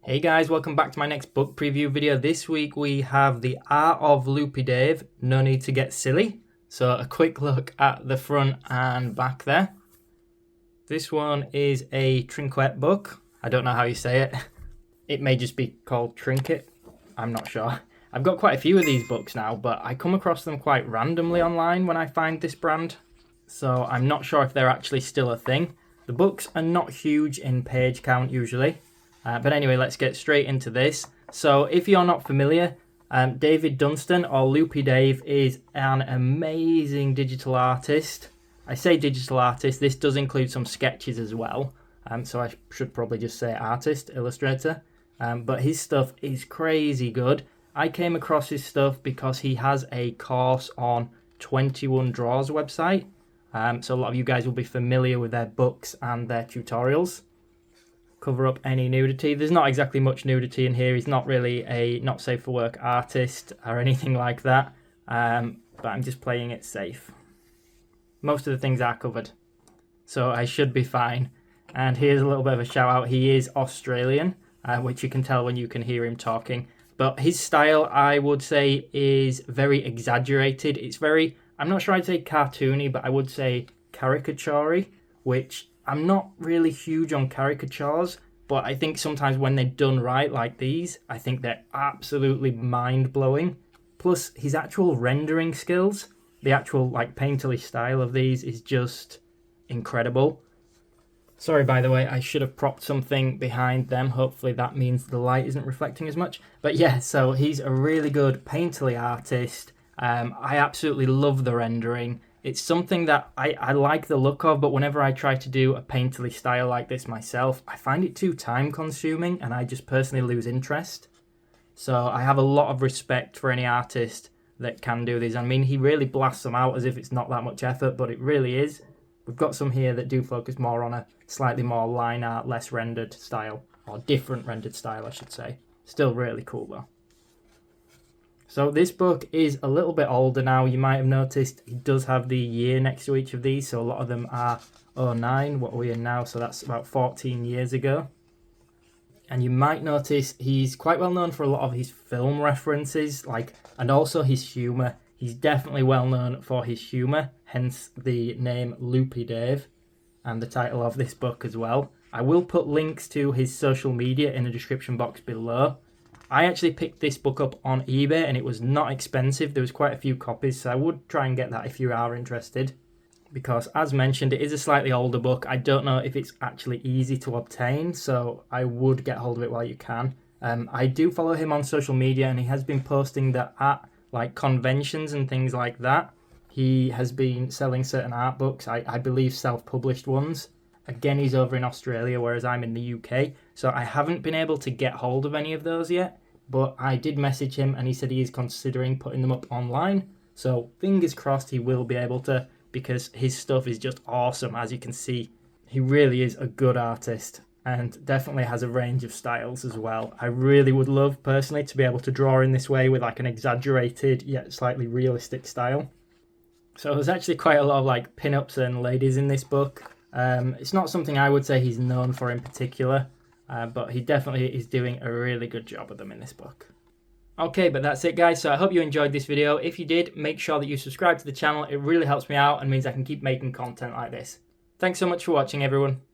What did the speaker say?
Hey guys, welcome back to my next book preview video. This week we have The Art of Loopydave, No Need to Get Silly. So a quick look at the front and back there. This one is a Trinquette book. I don't know how you say it. It may just be called Trinquette. I'm not sure. I've got quite a few of these books now, but I come across them quite randomly online when I find this brand. So I'm not sure if they're actually still a thing. The books are not huge in page count usually. But anyway, let's get straight into this. So if you're not familiar, David Dunston, or Loopydave, is an amazing digital artist. I say digital artist, this does include some sketches as well. So I should probably just say artist, illustrator. But his stuff is crazy good. I came across his stuff because he has a course on 21 Draws website. So a lot of you guys will be familiar with their books and their tutorials. Cover up any nudity. There's not exactly much nudity in here. He's not really a not safe for work artist or anything like that. But I'm just playing it safe. Most of the things are covered, so I should be fine. And here's a little bit of a shout out. He is Australian, which you can tell when you can hear him talking. But his style, I would say, is very exaggerated. It's very, I'm not sure I'd say cartoony, but I would say caricature-y, which I'm not really huge on caricatures, but I think sometimes when they're done right, like these, I think they're absolutely mind-blowing. Plus, his actual rendering skills, the actual like painterly style of these is just incredible. Sorry, by the way, I should have propped something behind them. Hopefully that means the light isn't reflecting as much. But yeah, so he's a really good painterly artist. I absolutely love the rendering. It's something that I like the look of, but whenever I try to do a painterly style like this myself, I find it too time consuming and I just personally lose interest. So I have a lot of respect for any artist that can do these. I mean, he really blasts them out as if it's not that much effort, but it really is. We've got some here that do focus more on a slightly more line art, less rendered style, or different rendered style, I should say. Still really cool though. So this book is a little bit older now. You might have noticed he does have the year next to each of these. So a lot of them are 09. What are we in now? So that's about 14 years ago. And you might notice he's quite well known for a lot of his film references, and also his humour. He's definitely well known for his humour, hence the name Loopydave and the title of this book as well. I will put links to his social media in the description box below. I actually picked this book up on eBay and it was not expensive. There was quite a few copies, so I would try and get that if you are interested. Because as mentioned, it is a slightly older book. I don't know if it's actually easy to obtain, so I would get hold of it while you can. I do follow him on social media and he has been posting that at like conventions and things like that. He has been selling certain art books, I believe self-published ones. Again, he's over in Australia, whereas I'm in the UK. So I haven't been able to get hold of any of those yet. But I did message him and he said he is considering putting them up online. So fingers crossed he will be able to, because his stuff is just awesome. As you can see, he really is a good artist and definitely has a range of styles as well. I really would love personally to be able to draw in this way with like an exaggerated yet slightly realistic style. So there's actually quite a lot of like pin-ups and ladies in this book. It's not something I would say he's known for in particular, but he definitely is doing a really good job of them in this book. Okay, but that's it guys, so I hope you enjoyed this video. If you did, make sure that you subscribe to the channel. It really helps me out and means I can keep making content like this. Thanks so much for watching everyone.